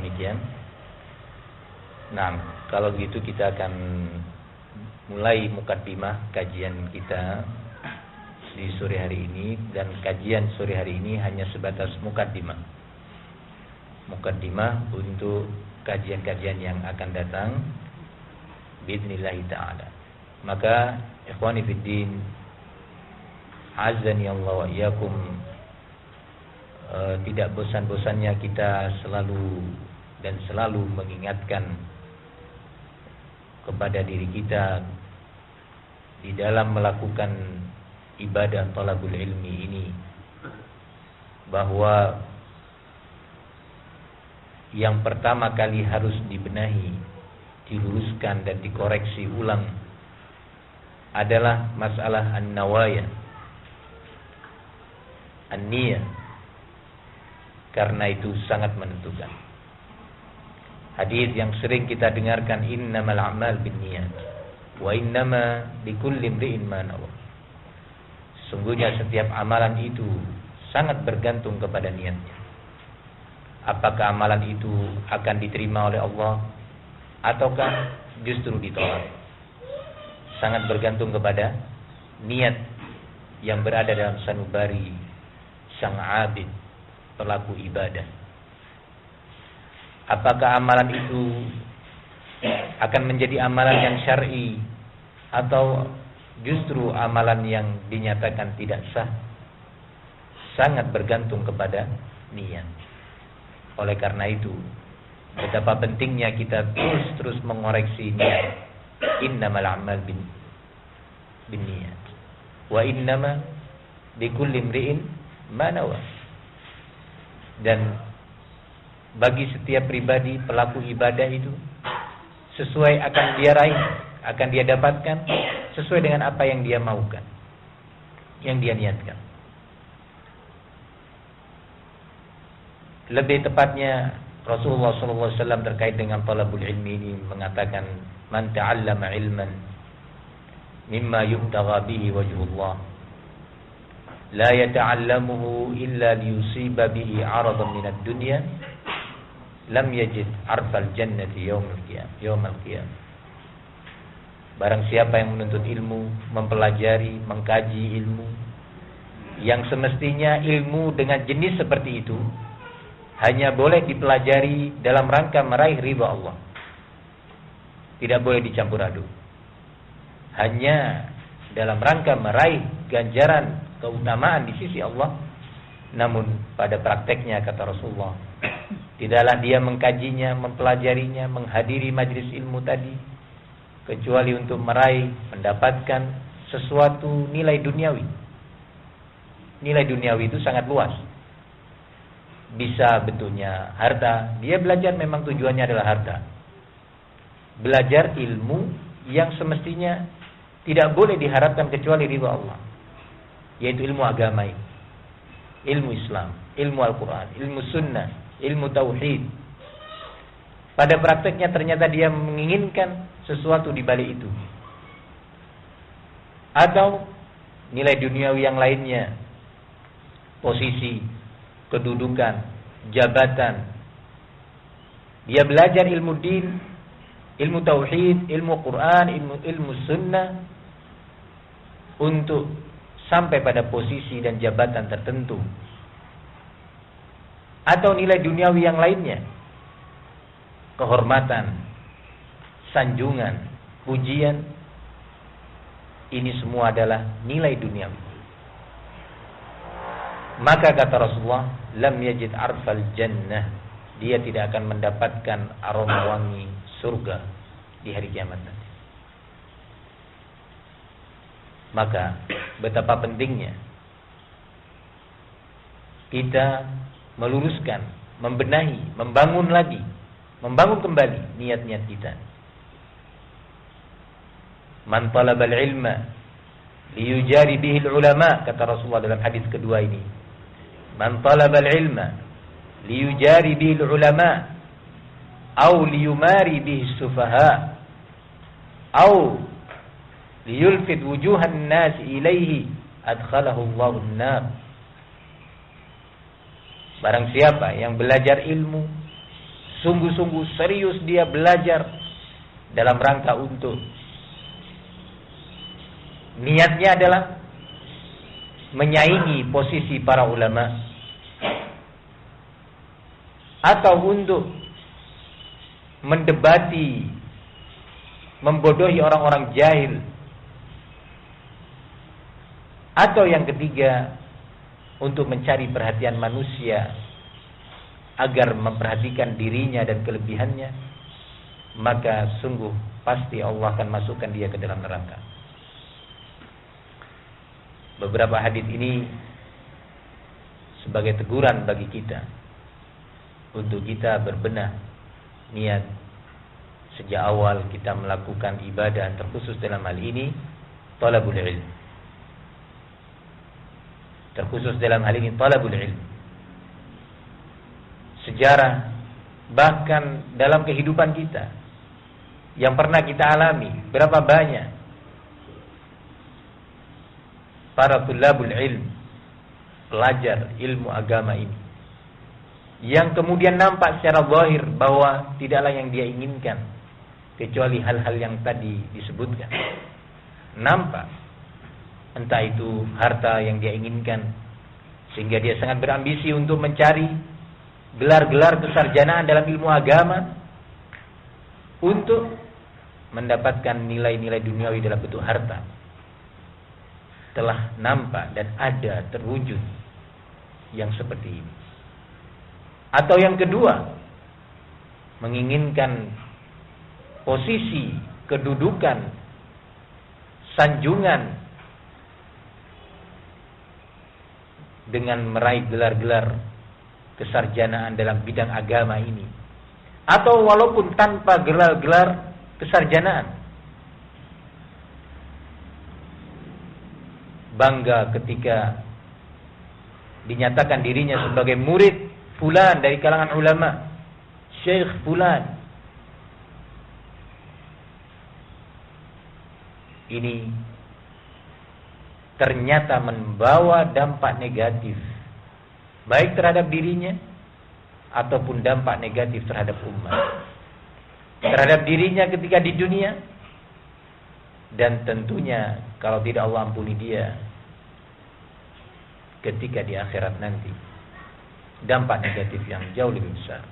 Demikian. Nah, kalau begitu kita akan mulai mukaddimah kajian kita di sore hari ini, dan kajian sore hari ini hanya sebatas mukaddimah. Mukaddimah untuk kajian-kajian yang akan datang biidznillah taala. Maka ikhwani fiddin, azani Allah wa iyyakum, tidak bosan-bosannya kita selalu mengingatkan kepada diri kita di dalam melakukan ibadah talabul ilmi ini, bahwa yang pertama kali harus dibenahi, diluruskan dan dikoreksi ulang adalah masalah an-nawaya, an-niyah, karena itu sangat menentukan. Hadis yang sering kita dengarkan, innamal a'mal binniyat wa innama likulli imri'in ma nawa. Sungguhnya setiap amalan itu sangat bergantung kepada niatnya. Apakah amalan itu akan diterima oleh Allah ataukah justru ditolak? Sangat bergantung kepada niat yang berada dalam sanubari sang abid, pelaku ibadah. Apakah amalan itu akan menjadi amalan yang syar'i atau justru amalan yang dinyatakan tidak sah? Sangat bergantung kepada niat. Oleh karena itu, betapa pentingnya kita terus mengoreksi niat. Innamal a'mal binniyat wa innama likulli imri'in ma nawa. Dan bagi setiap pribadi pelaku ibadah itu sesuai akan dia raih, akan dia dapatkan sesuai dengan apa yang dia maukan, yang dia niatkan. Lebih tepatnya Rasulullah SAW terkait dengan talabul ilmi ini mengatakan, man ta'allama ilman mimma yubtagha bihi wajhullah la yata'allamuhu illa liyusiba bihi 'aradan minad dunya lam yajid 'arfal jannati yaumal qiyamah. Barang siapa yang menuntut ilmu, mempelajari, mengkaji ilmu yang semestinya ilmu dengan jenis seperti itu hanya boleh dipelajari dalam rangka meraih ridha Allah, tidak boleh dicampur aduk, hanya dalam rangka meraih ganjaran keutamaan di sisi Allah. Namun pada prakteknya, kata Rasulullah, tidaklah dia mengkajinya, mempelajarinya, menghadiri majlis ilmu tadi kecuali untuk meraih, mendapatkan sesuatu nilai duniawi. Nilai duniawi itu sangat luas. Bisa bentuknya harta. Dia belajar memang tujuannya adalah harta. Belajar ilmu yang semestinya tidak boleh diharapkan kecuali ridha Allah, yaitu ilmu agama ini, ilmu Islam, ilmu Al-Quran, ilmu Sunnah, ilmu Tauhid. Pada prakteknya ternyata dia menginginkan sesuatu di balik itu, atau nilai duniawi yang lainnya, posisi, kedudukan, jabatan. Dia belajar ilmu din, ilmu tauhid, ilmu Quran, ilmu sunnah untuk sampai pada posisi dan jabatan tertentu, atau nilai duniawi yang lainnya, kehormatan, sanjungan, pujian. Ini semua adalah nilai duniawi. Maka kata Rasulullah, lam yajid arfal jannah, dia tidak akan mendapatkan aroma wangi surga di hari kiamat nanti. Maka betapa pentingnya kita meluruskan, membenahi, membangun kembali niat-niat kita. Man talabal ilma liyujari bihil ulama, kata Rasulullah dalam hadis kedua ini. Man talabal ilma liyujari bihil ulama au liyumari bihis sufaha au liyulfit wujuhan nas ilaihi adkhalahu Allahu an-nar. Barang siapa yang belajar ilmu sungguh-sungguh serius dia belajar dalam rangka untuk niatnya adalah menyaingi posisi para ulama, atau untuk mendebati, membodohi orang-orang jahil, atau yang ketiga untuk mencari perhatian manusia agar memperhatikan dirinya dan kelebihannya, maka sungguh pasti Allah akan masukkan dia ke dalam neraka. Beberapa hadis ini sebagai teguran bagi kita untuk kita berbenah niat sejak awal kita melakukan ibadah, terkhusus dalam hal ini talabul ilm. Terkhusus dalam hal ini talabul ilm. Sejarah bahkan dalam kehidupan kita yang pernah kita alami, berapa banyak para tulabul ilm, pelajar ilmu agama ini, yang kemudian nampak secara zahir bahwa tidaklah yang dia inginkan kecuali hal-hal yang tadi disebutkan. Nampak entah itu harta yang dia inginkan, sehingga dia sangat berambisi untuk mencari gelar-gelar kesarjanaan dalam ilmu agama untuk mendapatkan nilai-nilai duniawi dalam bentuk harta. Telah nampak dan ada terwujud yang seperti ini. Atau yang kedua, menginginkan posisi, kedudukan, sanjungan dengan meraih gelar-gelar kesarjanaan dalam bidang agama ini, atau walaupun tanpa gelar-gelar kesarjanaan, bangga ketika dinyatakan dirinya sebagai murid fulan dari kalangan ulama, syekh fulan. Ini ternyata membawa dampak negatif baik terhadap dirinya ataupun dampak negatif terhadap umat, terhadap dirinya ketika di dunia, dan tentunya kalau tidak Allah ampuni dia ketika di akhirat nanti, dampak negatif yang jauh lebih besar.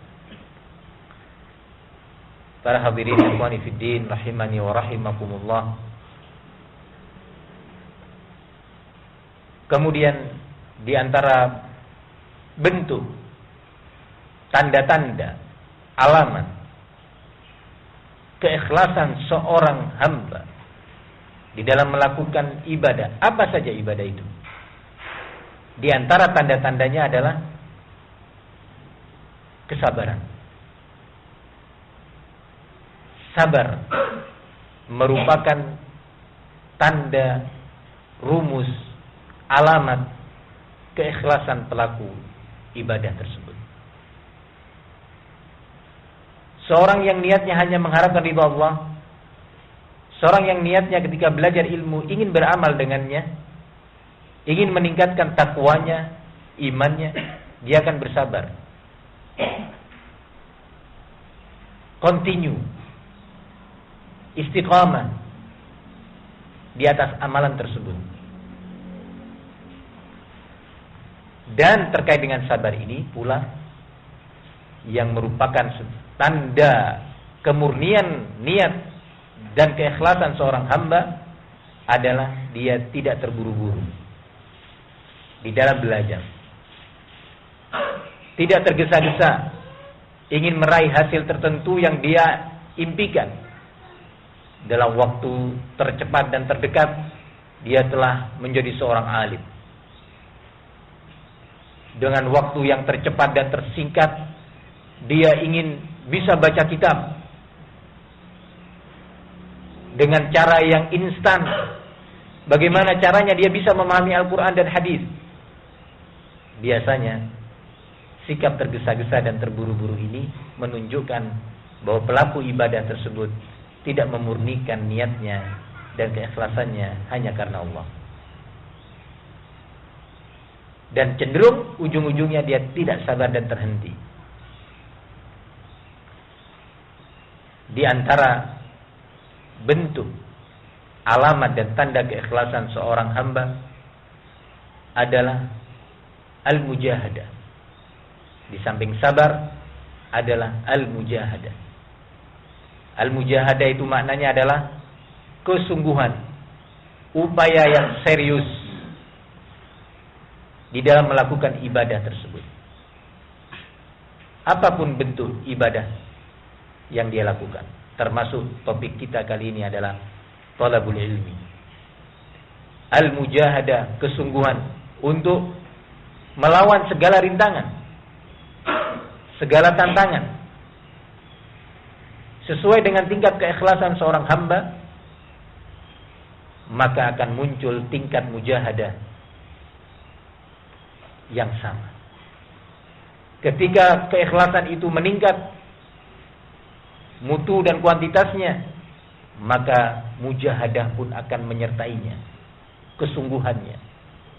Para hadirin ikhwani fiddin rahimani wa rahimakumullah. Kemudian di antara bentuk, tanda-tanda, alamat keikhlasan seorang hamba di dalam melakukan ibadah, apa saja ibadah itu, di antara tanda-tandanya adalah kesabaran. Sabar merupakan tanda, rumus, alamat keikhlasan pelaku ibadah tersebut. Seorang yang niatnya hanya mengharapkan ridha Allah, seorang yang niatnya ketika belajar ilmu ingin beramal dengannya, ingin meningkatkan takwanya, imannya, dia akan bersabar. Continue, istiqamah di atas amalan tersebut. Dan terkait dengan sabar ini pula yang merupakan tanda kemurnian niat dan keikhlasan seorang hamba adalah dia tidak terburu-buru di dalam belajar, tidak tergesa-gesa ingin meraih hasil tertentu yang dia impikan. Dalam waktu tercepat dan terdekat dia telah menjadi seorang alim. Dengan waktu yang tercepat dan tersingkat dia ingin bisa baca kitab dengan cara yang instan. Bagaimana caranya dia bisa memahami Al-Quran dan hadis? Biasanya sikap tergesa-gesa dan terburu-buru ini menunjukkan bahwa pelaku ibadah tersebut tidak memurnikan niatnya dan keikhlasannya hanya karena Allah. Dan cenderung ujung-ujungnya dia tidak sabar dan terhenti. di antara bentuk, alamat dan tanda keikhlasan seorang hamba adalah al-mujahadah. Di samping sabar adalah al-mujahadah. Al-mujahadah itu maknanya adalah kesungguhan, upaya yang serius di dalam melakukan ibadah tersebut. Apapun bentuk ibadah yang dia lakukan, termasuk topik kita kali ini adalah talabul ilmi. Al-mujahadah, kesungguhan untuk melawan segala rintangan, segala tantangan, sesuai dengan tingkat keikhlasan seorang hamba, maka akan muncul tingkat mujahadah yang sama. Ketika keikhlasan itu meningkat mutu dan kuantitasnya, maka mujahadah pun akan menyertainya, kesungguhannya,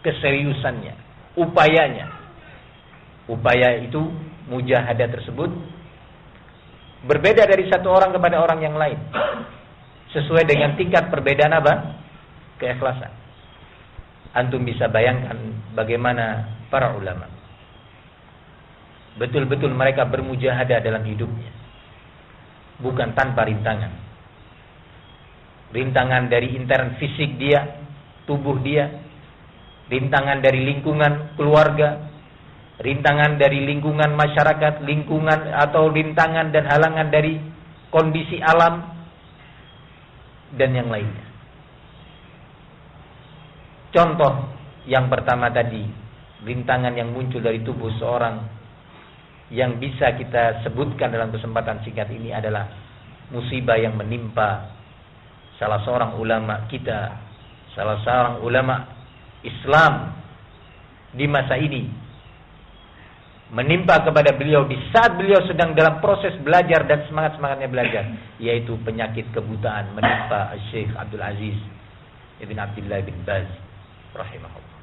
keseriusannya, upayanya. Upaya itu, mujahadah tersebut berbeda dari satu orang kepada orang yang lain, sesuai dengan tingkat perbedaan apa? Keikhlasan. Antum bisa bayangkan bagaimana para ulama betul-betul mereka bermujahadah dalam hidupnya, bukan tanpa rintangan. Rintangan dari intern fisik dia, tubuh dia, rintangan dari lingkungan keluarga, rintangan dari lingkungan masyarakat, lingkungan atau rintangan dan halangan dari kondisi alam dan yang lainnya. Contoh yang pertama tadi, rintangan yang muncul dari tubuh seorang yang bisa kita sebutkan dalam kesempatan singkat ini adalah musibah yang menimpa salah seorang ulama kita, salah seorang ulama Islam di masa ini, menimpa kepada beliau di saat beliau sedang dalam proses belajar dan semangat-semangatnya belajar, yaitu penyakit kebutaan menimpa Syekh Abdul Aziz Ibn Abdullah bin Baz rahimahullah.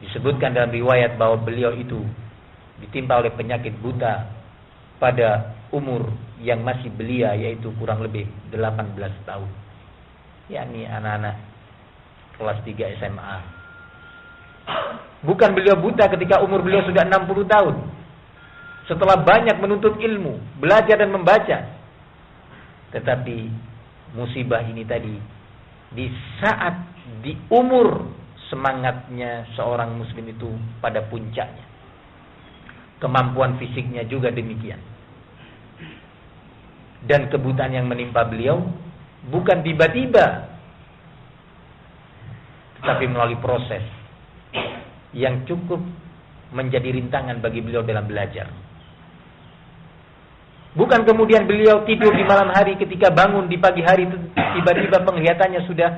Disebutkan dalam riwayat bahwa beliau itu ditimpa oleh penyakit buta pada umur yang masih belia, yaitu kurang lebih 18 tahun. Yakni anak-anak kelas 3 SMA. Bukan beliau buta ketika umur beliau sudah 60 tahun. Setelah banyak menuntut ilmu, belajar dan membaca. Tetapi musibah ini tadi di saat di umur semangatnya seorang muslim itu pada puncaknya. Kemampuan fisiknya juga demikian. Dan kebutaan yang menimpa beliau bukan tiba-tiba, tetapi melalui proses yang cukup menjadi rintangan bagi beliau dalam belajar. Bukan kemudian beliau tidur di malam hari, ketika bangun di pagi hari itu tiba-tiba penglihatannya sudah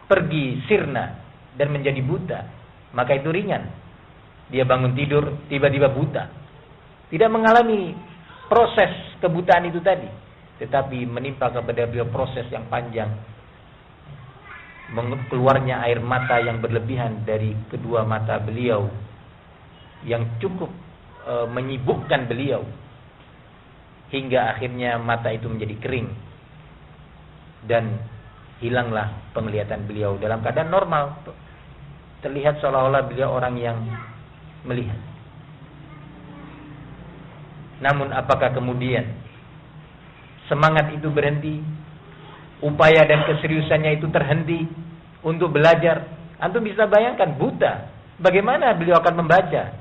pergi sirna dan menjadi buta. Maka itu ringan. Dia bangun tidur tiba-tiba buta. Tidak mengalami proses kebutaan itu tadi, tetapi menimpa kepada beliau proses yang panjang, keluarnya air mata yang berlebihan dari kedua mata beliau, yang cukup menyibukkan beliau, hingga akhirnya mata itu menjadi kering dan hilanglah penglihatan beliau dalam keadaan normal. Terlihat seolah-olah beliau orang yang melihat. Namun apakah kemudian semangat itu berhenti? Upaya dan keseriusannya itu terhenti untuk belajar? Antum bisa bayangkan buta, bagaimana beliau akan membaca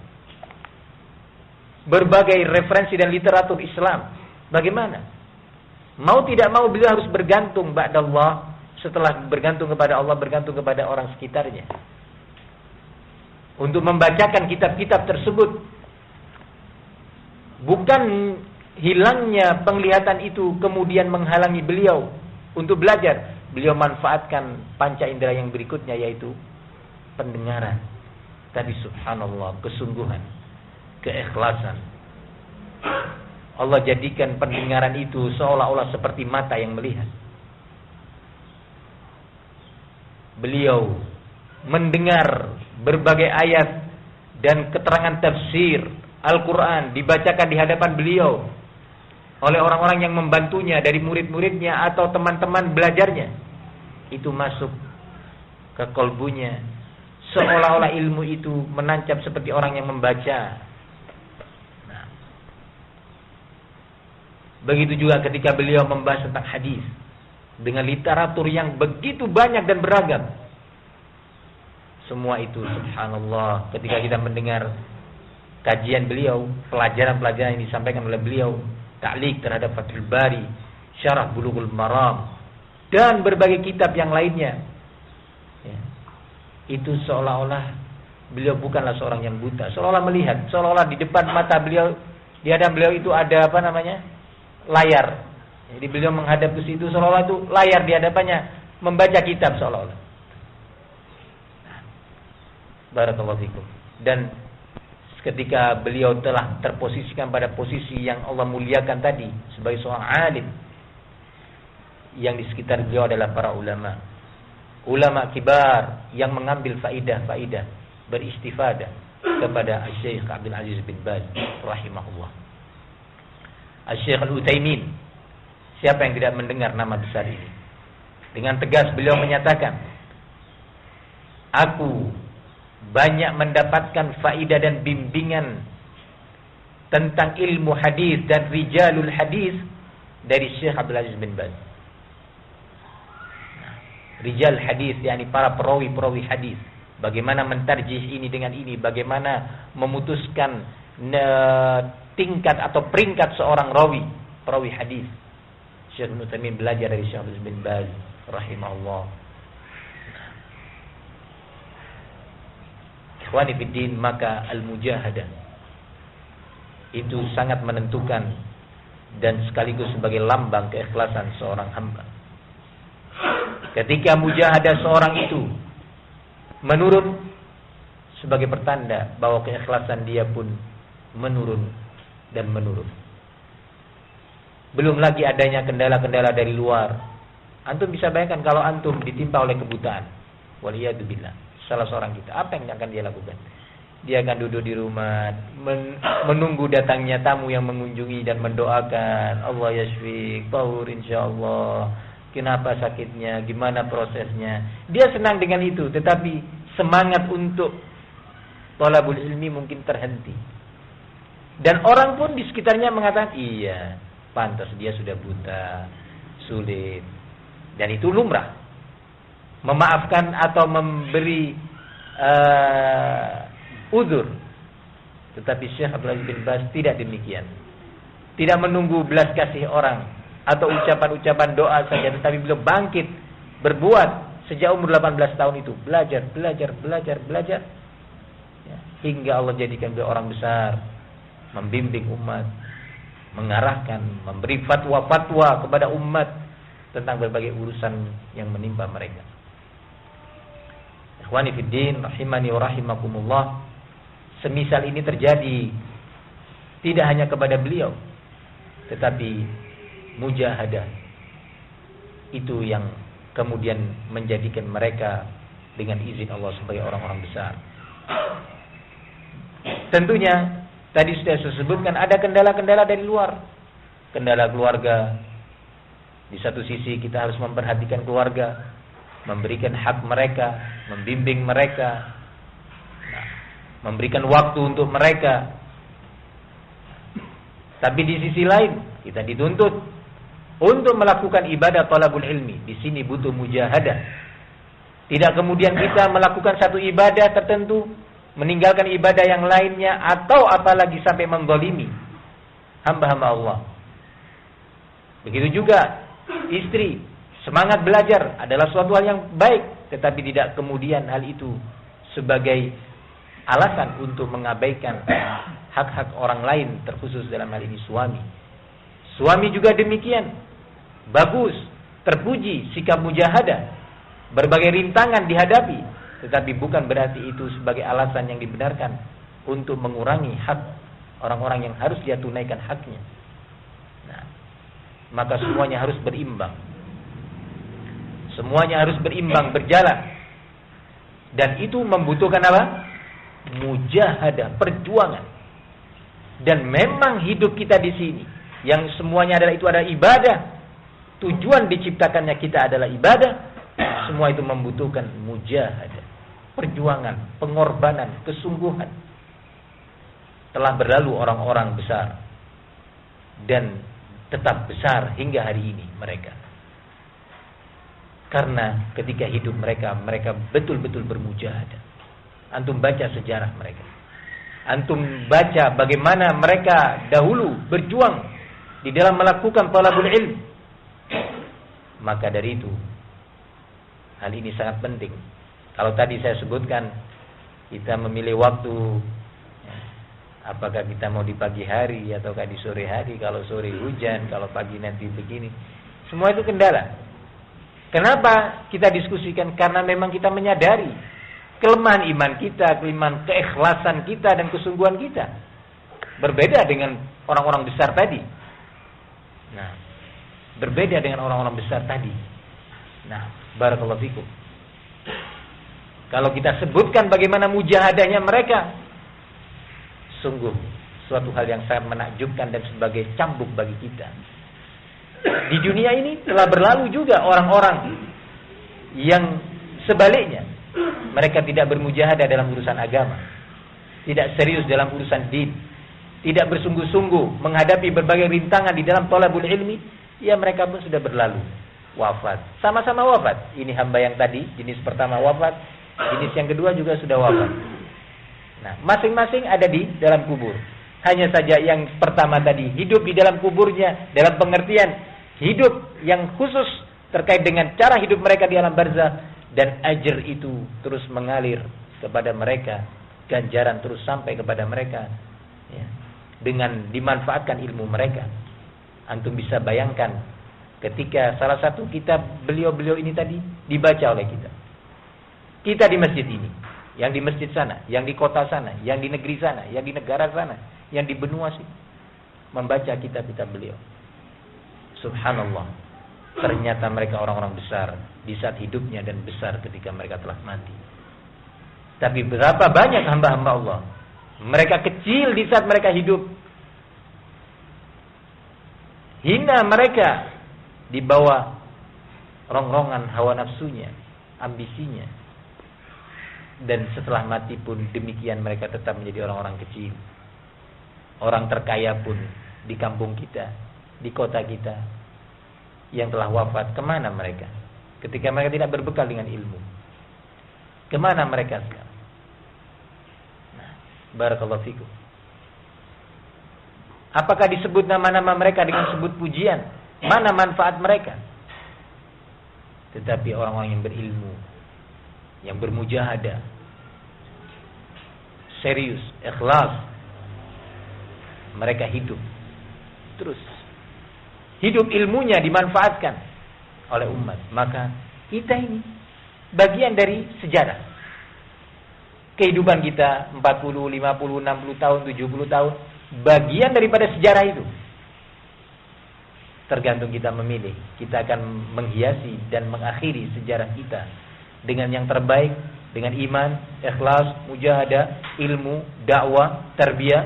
berbagai referensi dan literatur Islam? Bagaimana? Mau tidak mau beliau harus bergantung ba'dallah. Setelah bergantung kepada Allah, bergantung kepada orang sekitarnya untuk membacakan kitab-kitab tersebut. Bukan hilangnya penglihatan itu kemudian menghalangi beliau untuk belajar. Beliau manfaatkan panca indera yang berikutnya, yaitu pendengaran. Tadi subhanallah, kesungguhan, keikhlasan. Allah jadikan pendengaran itu seolah-olah seperti mata yang melihat. Beliau mendengar berbagai ayat dan keterangan tafsir Al-Quran dibacakan di hadapan beliau oleh orang-orang yang membantunya dari murid-muridnya atau teman-teman belajarnya, itu masuk ke kolbunya, seolah-olah ilmu itu menancap seperti orang yang membaca. Nah, begitu juga ketika beliau membahas tentang hadis dengan literatur yang begitu banyak dan beragam. Semua itu subhanallah, ketika kita mendengar kajian beliau, pelajaran-pelajaran yang disampaikan oleh beliau, ta'liq terhadap Fathul Bari, Syarah Bulughul Maram, dan berbagai kitab yang lainnya, ya, itu seolah-olah beliau bukanlah seorang yang buta, seolah-olah melihat, seolah-olah di depan mata beliau, di hadapan beliau itu ada layar. Jadi beliau menghadap ke situ, seolah-olah itu layar di hadapannya, membaca kitab seolah-olah. Barakallahu fikum. Dan ketika beliau telah terposisikan pada posisi yang Allah muliakan tadi sebagai seorang alim, yang di sekitar beliau adalah para ulama kibar yang mengambil faidah-faidah, beristifadah kepada Syekh Abdul Aziz bin Baz rahimahullah, Syekh Al-Utsaimin. Siapa yang tidak mendengar nama besar ini? Dengan tegas beliau menyatakan, aku banyak mendapatkan faidah dan bimbingan tentang ilmu hadis dan rijalul hadis dari Syekh Abdul Aziz bin Baz. Rijal hadis, yakni para perawi-perawi hadis. Bagaimana mentarjih ini dengan ini, bagaimana memutuskan tingkat atau peringkat seorang perawi hadis. Syekh Ibnu Taimiyah belajar dari Syekh Abdul Aziz bin Baz rahimahullah. Ikhwani fiddin, maka al-mujahadah itu sangat menentukan dan sekaligus sebagai lambang keikhlasan seorang hamba. Ketika mujahadah seorang itu menurun, sebagai pertanda bahwa keikhlasan dia pun menurun dan menurun. Belum lagi adanya kendala-kendala dari luar. Antum bisa bayangkan kalau antum ditimpa oleh kebutaan, waliyadzubillah, salah seorang kita, apa yang akan dia lakukan? Dia akan duduk di rumah, menunggu datangnya tamu yang mengunjungi dan mendoakan, Allah yashfik, tahur insyaallah, kenapa sakitnya, gimana prosesnya. Dia senang dengan itu, tetapi semangat untuk thalabul ilmi mungkin terhenti. Dan orang pun di sekitarnya mengatakan, iya, pantas dia sudah buta, sulit. Dan itu lumrah. Memaafkan atau memberi uzur. Tetapi Syekh Abdul Aziz bin Baz tidak demikian. Tidak menunggu belas kasih orang atau ucapan-ucapan doa saja, tetapi beliau bangkit berbuat sejak umur 18 tahun itu, belajar ya, hingga Allah jadikan beliau orang besar, membimbing umat, mengarahkan, memberi fatwa-fatwa kepada umat tentang berbagai urusan yang menimpa mereka. Ikhwani fiddin rahimani wa rahimakumullah, semisal ini terjadi tidak hanya kepada beliau, tetapi mujahadah itu yang kemudian menjadikan mereka dengan izin Allah sebagai orang-orang besar. Tentunya tadi sudah saya sebutkan ada kendala-kendala dari luar. Kendala keluarga. Di satu sisi kita harus memperhatikan keluarga, memberikan hak mereka, membimbing mereka, memberikan waktu untuk mereka. Tapi di sisi lain kita dituntut untuk melakukan ibadah thalabul ilmi. Di sini butuh mujahadah. Tidak kemudian kita melakukan satu ibadah tertentu, meninggalkan ibadah yang lainnya, atau apalagi sampai menzalimi hamba-hamba Allah. Begitu juga istri, semangat belajar adalah suatu hal yang baik, tetapi tidak kemudian hal itu sebagai alasan untuk mengabaikan hak-hak orang lain, terkhusus dalam hal ini suami. Suami juga demikian, bagus, terpuji sikap mujahadah, berbagai rintangan dihadapi, tetapi bukan berarti itu sebagai alasan yang dibenarkan untuk mengurangi hak orang-orang yang harus dia tunaikan haknya. Nah, maka semuanya harus berimbang. Semuanya harus berimbang, berjalan. Dan itu membutuhkan apa? Mujahadah, perjuangan. Dan memang hidup kita di sini yang semuanya adalah ibadah, tujuan diciptakannya kita adalah ibadah, semua itu membutuhkan mujahadah, perjuangan, pengorbanan, kesungguhan. Telah berlalu orang-orang besar dan tetap besar hingga hari ini mereka. Karena ketika hidup mereka betul-betul bermujahadah. Antum baca sejarah mereka. Antum baca bagaimana mereka dahulu berjuang di dalam melakukan talabul ilm. Maka dari itu, hal ini sangat penting. Kalau tadi saya sebutkan, kita memilih waktu, apakah kita mau di pagi hari ataukah di sore hari, kalau sore hujan, kalau pagi nanti begini. Semua itu kendala. Kenapa kita diskusikan? Karena memang kita menyadari kelemahan iman kita, kelemahan keikhlasan kita dan kesungguhan kita. Berbeda dengan orang-orang besar tadi. Nah, berbeda dengan orang-orang besar tadi. Nah, barakallahu fikum. Kalau kita sebutkan bagaimana mujahadahnya mereka, sungguh suatu hal yang sangat menakjubkan dan sebagai cambuk bagi kita. Di dunia ini telah berlalu juga orang-orang yang sebaliknya, mereka tidak bermujahadah dalam urusan agama, tidak serius dalam urusan din, tidak bersungguh-sungguh menghadapi berbagai rintangan di dalam thalabul ilmi. Ya, mereka pun sudah berlalu, wafat, sama-sama wafat. Ini hamba yang tadi jenis pertama wafat, jenis yang kedua juga sudah wafat. Nah, masing-masing ada di dalam kubur. Hanya saja yang pertama tadi hidup di dalam kuburnya dalam pengertian hidup yang khusus terkait dengan cara hidup mereka di alam barzakh, dan ajr itu terus mengalir kepada mereka, ganjaran terus sampai kepada mereka, ya, dengan dimanfaatkan ilmu mereka. Antum bisa bayangkan ketika salah satu kitab beliau-beliau ini tadi dibaca oleh kita. Kita di masjid ini, yang di masjid sana, yang di kota sana, yang di negeri sana, yang di negara sana, yang di benua sini, membaca kitab-kitab beliau. Subhanallah, ternyata mereka orang-orang besar di saat hidupnya dan besar ketika mereka telah mati. Tapi berapa banyak hamba-hamba Allah, mereka kecil di saat mereka hidup, hina mereka di bawah rongrongan hawa nafsunya, ambisinya, dan setelah mati pun demikian mereka tetap menjadi orang-orang kecil. Orang terkaya pun di kampung kita, di kota kita, yang telah wafat, kemana mereka? Ketika mereka tidak berbekal dengan ilmu, kemana mereka sekarang? Nah, barakallahu fikum. Apakah disebut nama-nama mereka dengan sebut pujian? Mana manfaat mereka? Tetapi orang-orang yang berilmu, yang bermujahadah, serius, ikhlas, mereka hidup terus. Hidup ilmunya dimanfaatkan oleh umat. Maka kita ini bagian dari sejarah. Kehidupan kita 40, 50, 60 tahun, 70 tahun, bagian daripada sejarah itu. Tergantung kita memilih. Kita akan menghiasi dan mengakhiri sejarah kita dengan yang terbaik, dengan iman, ikhlas, mujahadah, ilmu, dakwah, tarbiyah,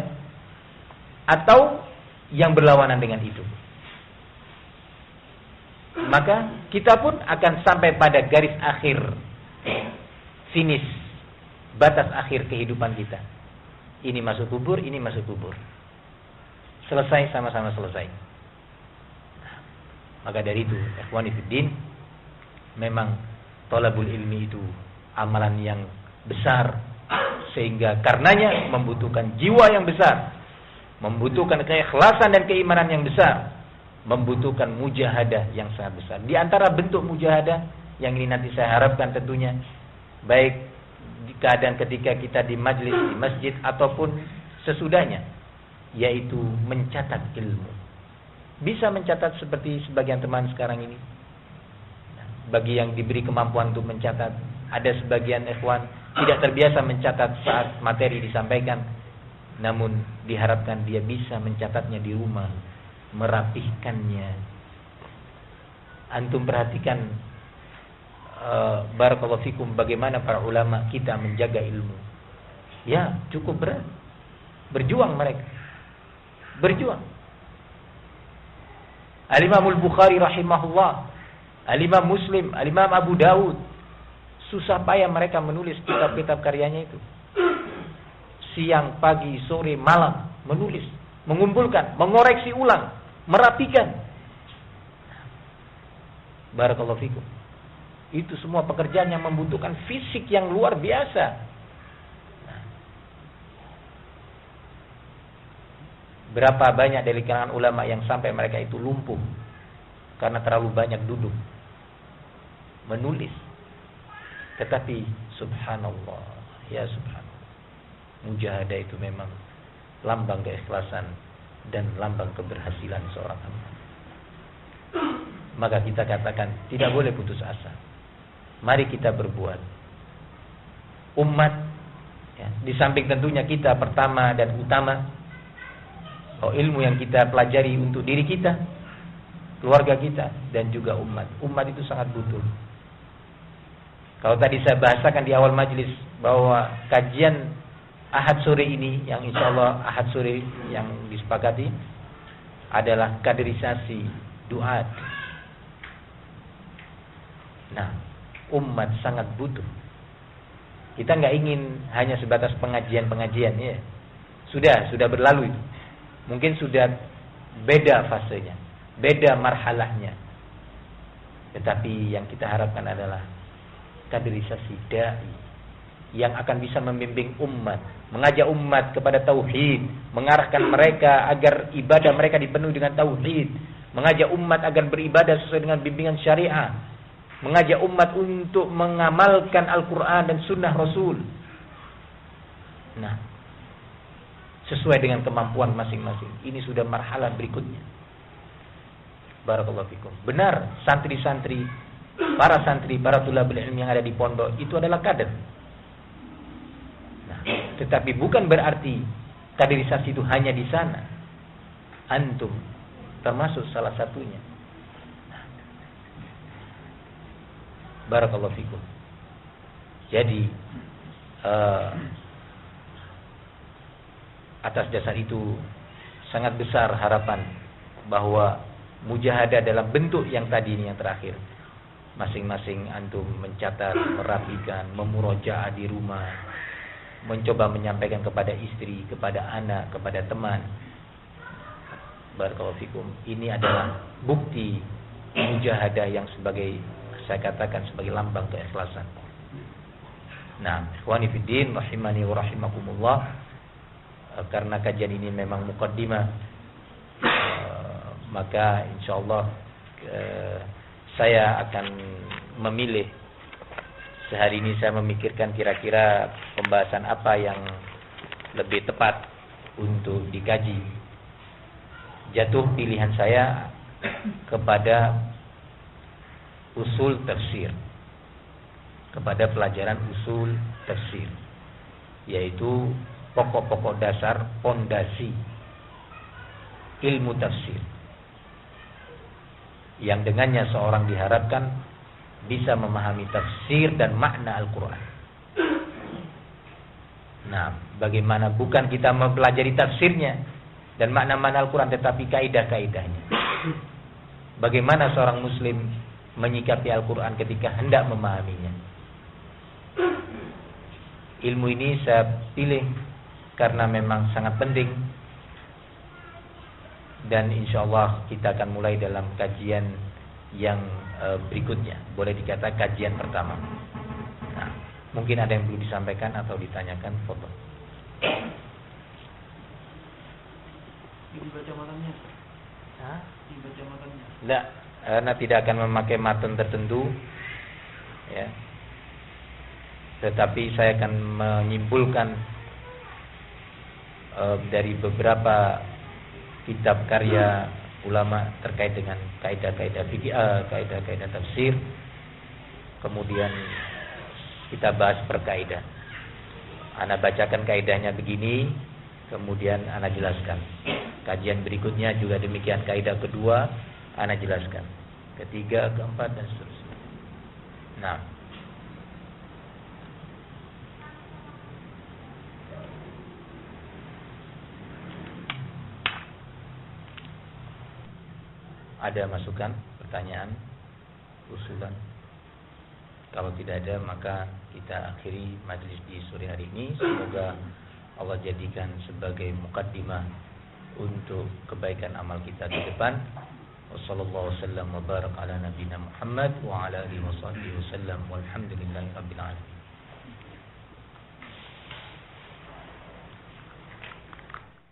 atau yang berlawanan dengan itu. Maka kita pun akan sampai pada garis akhir, finish, batas akhir kehidupan kita. Ini masuk kubur, ini masuk kubur. Selesai, sama-sama selesai. Maka dari itu, ikhwani fiddin, memang thalabul ilmi itu amalan yang besar, sehingga karenanya membutuhkan jiwa yang besar, membutuhkan keikhlasan dan keimanan yang besar, membutuhkan mujahadah yang sangat besar. Di antara bentuk mujahadah yang ini nanti saya harapkan tentunya, baik di keadaan ketika kita di majlis, di masjid, ataupun sesudahnya, yaitu mencatat ilmu. Bisa mencatat seperti sebagian teman sekarang ini. Bagi yang diberi kemampuan untuk mencatat, ada sebagian ikhwan tidak terbiasa mencatat saat materi disampaikan, namun diharapkan dia bisa mencatatnya di rumah, merapihkannya. Antum perhatikan barakallahu fikum bagaimana para ulama kita menjaga ilmu. Ya, cukup berat. Berjuang mereka. Berjuang. Al-Imam Al-Bukhari rahimahullah, Al-Imam Muslim, Al-Imam Abu Daud. Susah payah mereka menulis kitab-kitab karyanya itu. Siang, pagi, sore, malam menulis, mengumpulkan, mengoreksi ulang, merapikan. Barakallahu fikum. Itu semua pekerjaan yang membutuhkan fisik yang luar biasa. Berapa banyak dari kalangan ulama yang sampai mereka itu lumpuh karena terlalu banyak duduk menulis. Tetapi subhanallah, ya subhanallah, mujahadah itu memang lambang keikhlasan dan lambang keberhasilan seorang hamba. Maka kita katakan tidak boleh putus asa. Mari kita berbuat. Umat, ya, di samping tentunya kita pertama dan utama, ilmu yang kita pelajari untuk diri kita, keluarga kita, dan juga umat. Umat itu sangat butuh. Kalau tadi saya bahasakan di awal majelis bahwa kajian Ahad sore ini, yang insya Allah Ahad sore yang disepakati adalah kaderisasi duat. Nah, umat sangat butuh. Kita nggak ingin hanya sebatas pengajian-pengajian, ya. Sudah berlalu itu. Mungkin sudah beda fasenya, beda marhalahnya. Tetapi yang kita harapkan adalah kaderisasi dai yang akan bisa membimbing umat, mengajak umat kepada tauhid, mengarahkan mereka agar ibadah mereka dipenuhi dengan tauhid, mengajak umat agar beribadah sesuai dengan bimbingan syariah, mengajak umat untuk mengamalkan Al-Quran dan Sunnah Rasul. Nah, sesuai dengan kemampuan masing-masing. Ini sudah marhalah berikutnya. Barakallahu fikum. Benar, santri-santri, para tulabul ilmi yang ada di pondok itu adalah kader. Nah, tetapi bukan berarti kaderisasi itu hanya di sana. Antum termasuk salah satunya. Barakallahu fikum. Jadi atas dasar itu sangat besar harapan bahwa mujahadah dalam bentuk yang tadi ini yang terakhir, masing-masing antum mencatat, merapikan, memurojaah di rumah, mencoba menyampaikan kepada istri, kepada anak, kepada teman. Barakallahu fikum. Ini adalah bukti mujahadah yang sebagai, saya katakan sebagai lambang keikhlasan. Nah, ikhwani fiddin rahimani wa rahimakumullah, karena kajian ini memang muqaddimah, maka insyaallah saya akan memilih. Sehari ini saya memikirkan kira-kira pembahasan apa yang lebih tepat untuk dikaji. Jatuh pilihan saya kepada usul tafsir, kepada pelajaran usul tafsir, yaitu pokok-pokok dasar pondasi ilmu tafsir, yang dengannya seorang diharapkan bisa memahami tafsir dan makna Al-Quran. Nah, bagaimana bukan kita mempelajari tafsirnya dan makna-makna Al-Quran, tetapi kaidah-kaidahnya. Bagaimana seorang muslim menyikapi Al-Quran ketika hendak memahaminya. Ilmu ini saya pilih karena memang sangat penting, dan insyaallah kita akan mulai dalam kajian yang berikutnya. Boleh dikatakan kajian pertama. Nah, mungkin ada yang perlu disampaikan atau ditanyakan, foto. Dibaca matanya. Hah? Dibaca matanya. Tidak, karena tidak akan memakai matan tertentu, ya. Tetapi saya akan menyimpulkan dari beberapa kitab karya ulama terkait dengan kaidah-kaidah fikih, kaidah-kaidah tafsir. Kemudian kita bahas per kaidah. Ana bacakan kaidahnya begini, kemudian ana jelaskan. Kajian berikutnya juga demikian, kaidah kedua ana jelaskan, ketiga, keempat, dan seterusnya. Nah, ada masukan, pertanyaan, usulan? Kalau tidak ada, maka kita akhiri majlis di sore hari ini. Semoga Allah jadikan sebagai mukaddimah untuk kebaikan amal kita ke depan. Wassallallahu wasallam wa barak ala nabiyina Muhammad wa ala alihi washabbihi wasallam walhamdulillahi rabbil alamin.